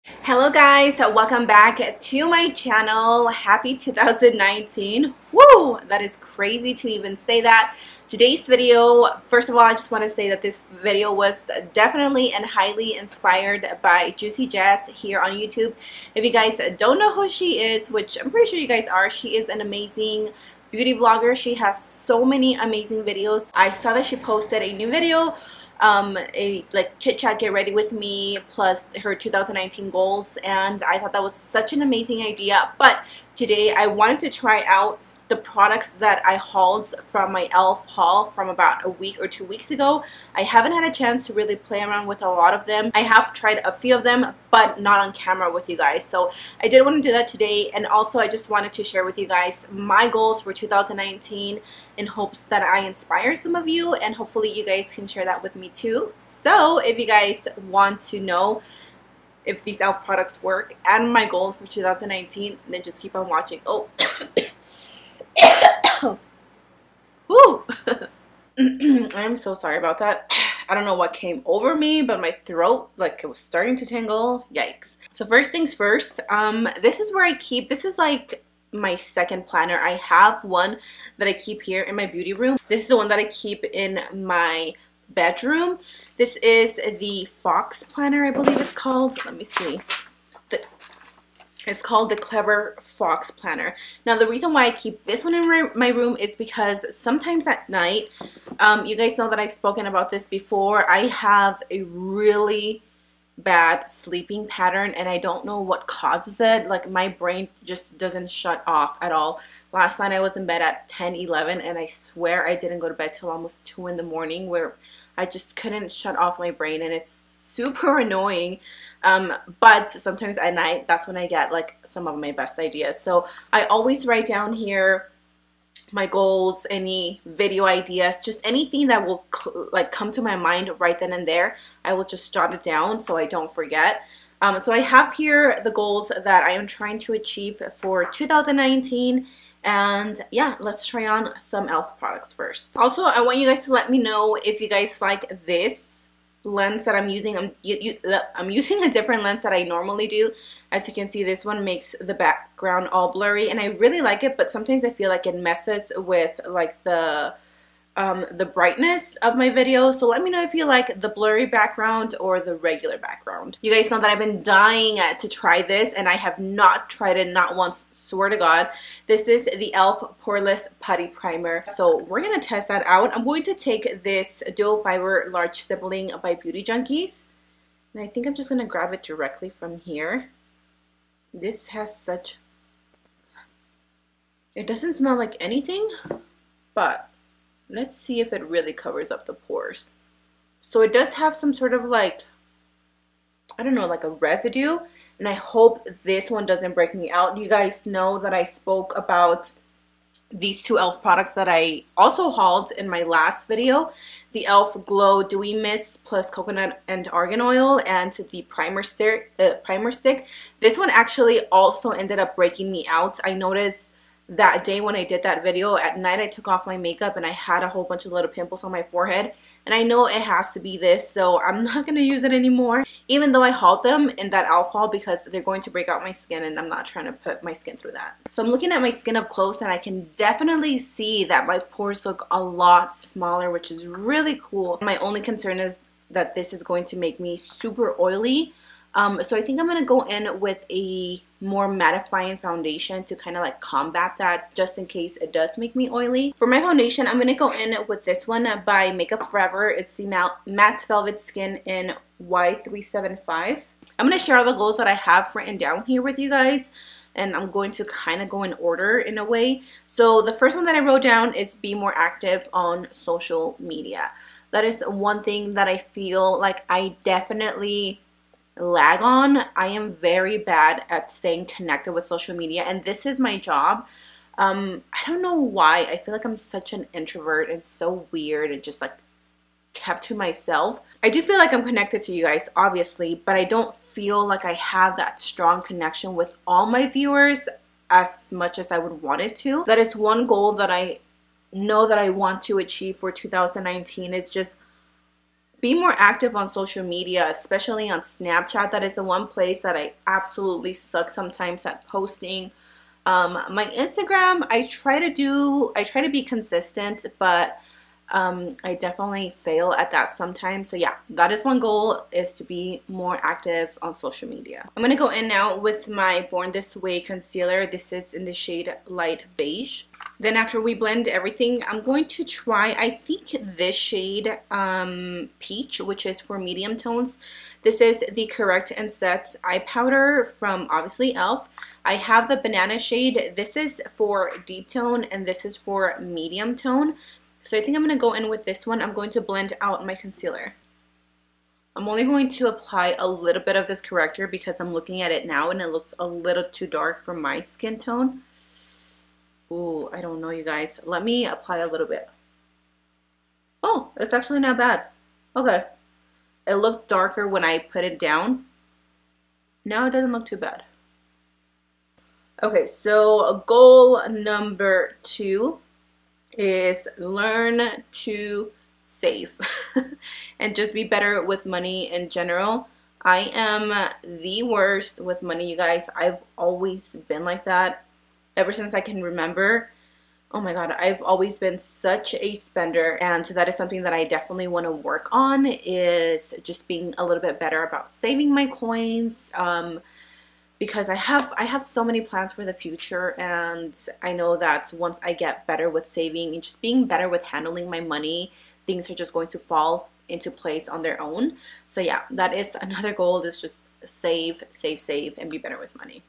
Hello guys, welcome back to my channel. Happy 2019. Woo! That is crazy to even say that. Today's video, first of all, I just want to say that this video was definitely and highly inspired by Juicy Jess here on YouTube. If you guys don't know who she is, which I'm pretty sure you guys are, she is an amazing beauty vlogger. She has so many amazing videos. I saw that she posted a new video, a like chit chat get ready with me plus her 2019 goals, and I thought that was such an amazing idea. But today I wanted to try out the products that I hauled from my e.l.f. haul from about a week or 2 weeks ago. I haven't had a chance to really play around with a lot of them. I have tried a few of them, but not on camera with you guys. So I did want to do that today, and also I just wanted to share with you guys my goals for 2019 in hopes that I inspire some of you, and hopefully you guys can share that with me too. So if you guys want to know if these e.l.f. products work and my goals for 2019, then just keep on watching. Oh. Woo! I'm so sorry about that. I don't know what came over me, but my throat, like, it was starting to tingle. Yikes. So first things first, this is where I keep, this is like my second planner. I have one that I keep here in my beauty room. This is the one that I keep in my bedroom. This is the Faux planner, I believe it's called. Let me see. It's called the Clever Faux Planner. Now, the reason why I keep this one in my room is because sometimes at night, you guys know that I've spoken about this before, I have a really bad sleeping pattern, and I don't know what causes it. Like, my brain just doesn't shut off at all. Last night I was in bed at 10-11, and I swear I didn't go to bed till almost 2 in the morning, where I just couldn't shut off my brain, and it's super annoying. But sometimes at night, that's when I get like some of my best ideas. So I always write down here my goals, any video ideas, just anything that will like come to my mind right then and there. I will just jot it down so I don't forget. So I have here the goals that I am trying to achieve for 2019. And yeah, let's try on some e.l.f. products first. Also, I want you guys to let me know if you guys like this lens that I'm using. I'm using a different lens that I normally do. As you can see, this one makes the background all blurry, and I really like it, but sometimes I feel like it messes with like the brightness of my videos. So let me know if you like the blurry background or the regular background. You guys know that I've been dying to try this, and I have not tried it, not once, swear to God. This is the e.l.f. Poreless Putty Primer. So we're gonna test that out. I'm going to take this Dual Fiber Large Stippling by Beauty Junkies, and I think I'm just gonna grab it directly from here. This has such, it doesn't smell like anything, but let's see if it really covers up the pores. So it does have some sort of like, I don't know, like a residue, and I hope this one doesn't break me out. You guys know that I spoke about these two e.l.f. products that I also hauled in my last video, the e.l.f. Glow Dewy Mist plus coconut and argan oil, and the primer stick. This one actually also ended up breaking me out. I noticed that day when I did that video at night, I took off my makeup and I had a whole bunch of little pimples on my forehead, and I know it has to be this, so I'm not going to use it anymore, even though I hauled them in that e.l.f. haul, because they're going to break out my skin and I'm not trying to put my skin through that. So I'm looking at my skin up close, and I can definitely see that my pores look a lot smaller, which is really cool. My only concern is that this is going to make me super oily. So I think I'm going to go in with a more mattifying foundation to kind of like combat that, just in case it does make me oily. For my foundation, I'm going to go in with this one by Makeup Forever. It's the Matte Velvet Skin in Y375. I'm going to share all the goals that I have written down here with you guys, and I'm going to kind of go in order in a way. So the first one that I wrote down is be more active on social media. That is one thing that I feel like I definitely lag on. I am very bad at staying connected with social media, and this is my job. I don't know why. I feel like I'm such an introvert and so weird and just like kept to myself. I do feel like I'm connected to you guys, obviously, but I don't feel like I have that strong connection with all my viewers as much as I would want it to. That is one goal that I know that I want to achieve for 2019, is just be more active on social media, especially on Snapchat. That is the one place that I absolutely suck sometimes at posting. My Instagram, I try to be consistent, but I definitely fail at that sometimes. So yeah, that is one goal, is to be more active on social media. I'm gonna go in now with my Born This Way concealer. This is in the shade Light Beige. Then after we blend everything, I'm going to try, I think, this shade Peach, which is for medium tones. This is the Correct and Set eye powder from, obviously, e.l.f. I have the banana shade. This is for deep tone and this is for medium tone. So I think I'm going to go in with this one. I'm going to blend out my concealer. I'm only going to apply a little bit of this corrector because I'm looking at it now and it looks a little too dark for my skin tone. Ooh, I don't know, you guys. Let me apply a little bit. Oh, it's actually not bad. Okay. It looked darker when I put it down. Now it doesn't look too bad. Okay, so goal number 2 is learn to save and just be better with money in general. I am the worst with money, you guys. I've always been like that ever since I can remember. Oh my god, I've always been such a spender, and that is something that I definitely want to work on, is just being a little bit better about saving my coins. Because I have so many plans for the future, and I know that once I get better with saving and just being better with handling my money, things are just going to fall into place on their own. So yeah, that is another goal, is just save, and be better with money.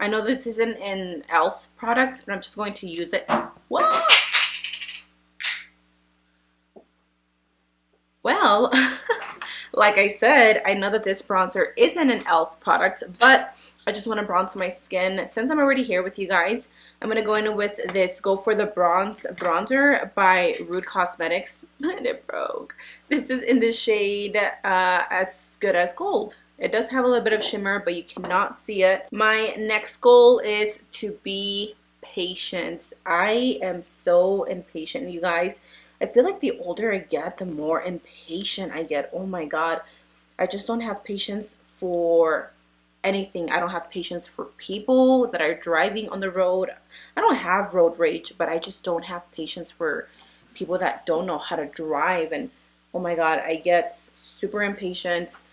I know this isn't an e.l.f. product, but I'm just going to use it. Whoa! Well, like I said, I know that this bronzer isn't an e.l.f. product, but I just want to bronze my skin. Since I'm already here with you guys, I'm going to go in with this Go for the Bronze bronzer by Rude Cosmetics. And it broke. This is in the shade As Good as Gold. It does have a little bit of shimmer, but you cannot see it. My next goal is to be patient. I am so impatient, you guys. I feel like the older I get, the more impatient I get. Oh my god. I just don't have patience for anything. I don't have patience for people that are driving on the road. I don't have road rage, but I just don't have patience for people that don't know how to drive. And oh my god, I get super impatient.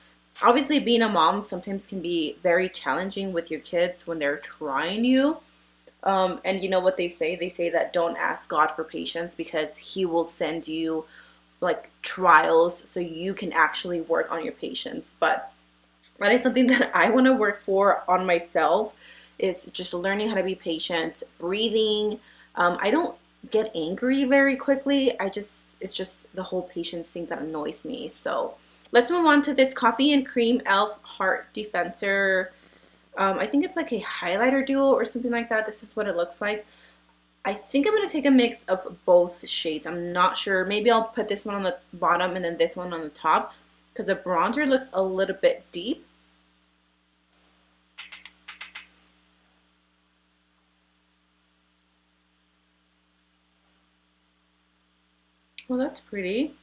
Obviously, being a mom sometimes can be very challenging with your kids when they're trying you. And you know what they say? They say that don't ask God for patience, because he will send you like trials so you can actually work on your patience. But that is something that I want to work for on myself, is just learning how to be patient, breathing. I don't get angry very quickly. It's just the whole patience thing that annoys me. So let's move on to this Coffee and Cream e.l.f. Heart Defensor. I think it's like a highlighter duo or something like that. This is what it looks like. I think I'm going to take a mix of both shades. I'm not sure. Maybe I'll put this one on the bottom and then this one on the top, because the bronzer looks a little bit deep. Well, that's pretty.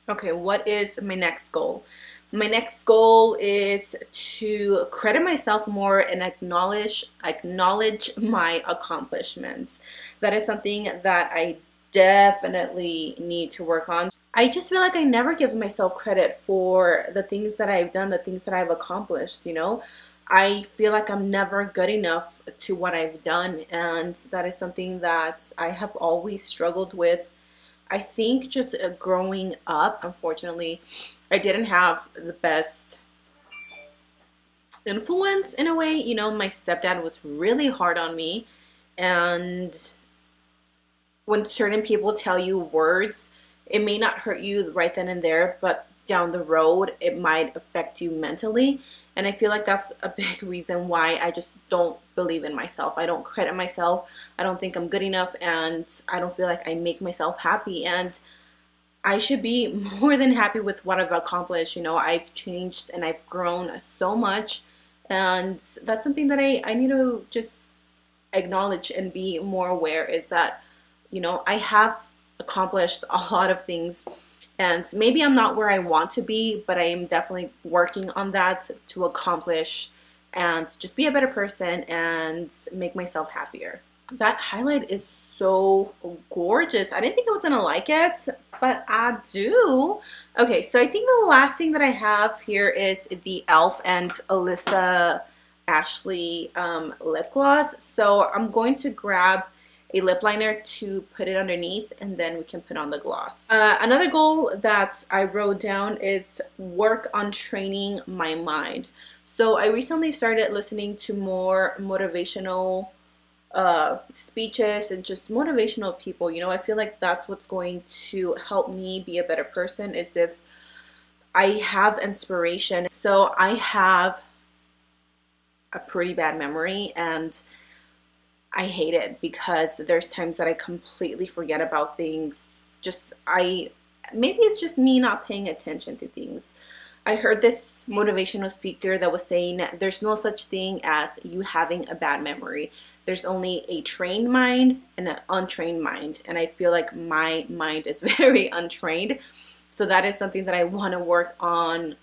Okay, what is my next goal? My next goal is to credit myself more and acknowledge my accomplishments. That is something that I definitely need to work on. I just feel like I never give myself credit for the things that I've done, the things that I've accomplished, you know? I feel like I'm never good enough to what I've done, and that is something that I have always struggled with. I think just growing up, unfortunately, I didn't have the best influence in a way. You know, my stepdad was really hard on me, and when certain people tell you words, it may not hurt you right then and there, but down the road, it might affect you mentally. And I feel like that's a big reason why I just don't believe in myself. I don't credit myself. I don't think I'm good enough, and I don't feel like I make myself happy. And I should be more than happy with what I've accomplished. You know, I've changed and I've grown so much, and that's something that I need to just acknowledge and be more aware, is that, you know, I have accomplished a lot of things, And maybe I'm not where I want to be, but I am definitely working on that to accomplish and just be a better person and make myself happier. That highlight is so gorgeous. I didn't think I was gonna like it, but I do. Okay, so I think the last thing that I have here is the e.l.f. and Alyssa Ashley lip gloss. So I'm going to grab a lip liner to put it underneath, and then we can put on the gloss. Another goal that I wrote down is work on training my mind. So I recently started listening to more motivational speeches and just motivational people. You know, I feel like that's what's going to help me be a better person, is if I have inspiration. So I have a pretty bad memory, and I hate it because there's times that I completely forget about things. Maybe it's just me not paying attention to things. I heard this motivational speaker that was saying there's no such thing as you having a bad memory. There's only a trained mind and an untrained mind. And I feel like my mind is very untrained. So that is something that I want to work on.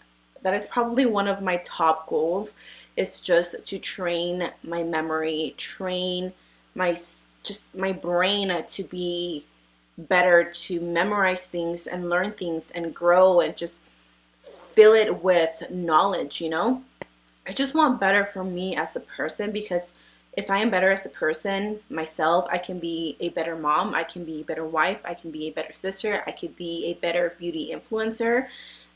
That is probably one of my top goals, is just to train my memory, train my brain to be better, to memorize things and learn things and grow and just fill it with knowledge, you know? I just want better for me as a person, because if I am better as a person myself, I can be a better mom, I can be a better wife, I can be a better sister, I could be a better beauty influencer,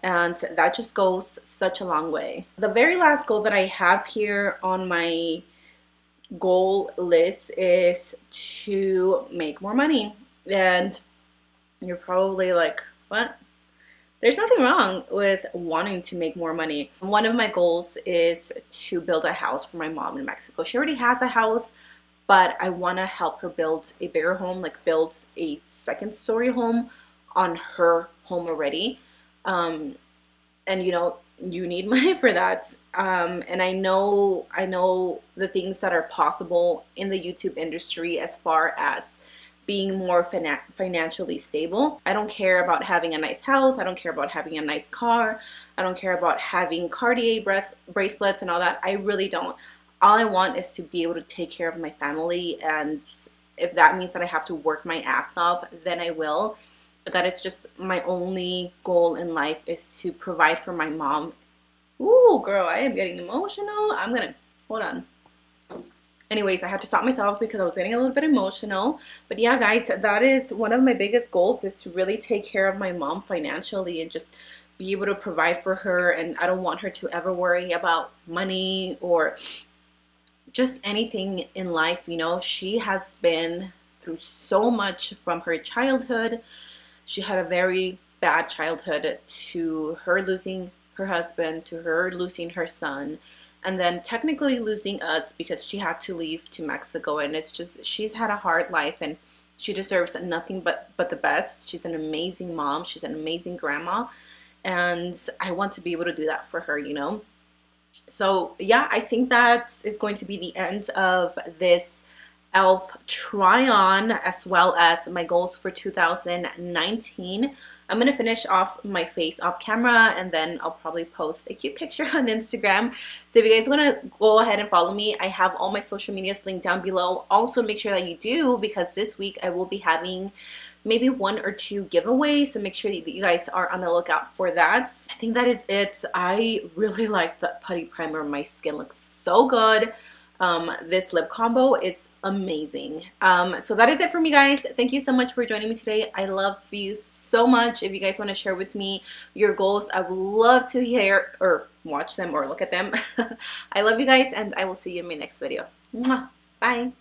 and that just goes such a long way. The very last goal that I have here on my goal list is to make more money. And you're probably like, what? There's nothing wrong with wanting to make more money. One of my goals is to build a house for my mom in Mexico. She already has a house, but I want to help her build a bigger home, like build a second-story home on her home already. And you know, you need money for that. And I know the things that are possible in the YouTube industry as far as being more financially stable. I don't care about having a nice house. I don't care about having a nice car. I don't care about having Cartier bracelets and all that. I really don't. All I want is to be able to take care of my family, and if that means that I have to work my ass off, then I will. But that is just my only goal in life, is to provide for my mom. Ooh, girl, I am getting emotional. Hold on. Anyways, I had to stop myself because I was getting a little bit emotional. But yeah, guys, that is one of my biggest goals, is to really take care of my mom financially and just be able to provide for her. And I don't want her to ever worry about money or just anything in life. You know, she has been through so much from her childhood. She had a very bad childhood, to her losing her husband, to her losing her son, and then technically losing us because she had to leave to Mexico. And it's just, she's had a hard life, and she deserves nothing but the best. She's an amazing mom. She's an amazing grandma. And I want to be able to do that for her, you know? So yeah, I think that is going to be the end of this e.l.f. try on, as well as my goals for 2019. I'm gonna finish off my face off camera, and then I'll probably post a cute picture on Instagram. So if you guys want to go ahead and follow me, I have all my social medias linked down below. Also, make sure that you do, because this week I will be having maybe 1 or 2 giveaways, so make sure that you guys are on the lookout for that. I think that is it. I really like the putty primer. My skin looks so good. This lip combo is amazing. So that is it for me, guys. Thank you so much for joining me today. I love you so much. If you guys want to share with me your goals, I would love to hear or watch them or look at them. I love you guys, and I will see you in my next video. Mwah. Bye.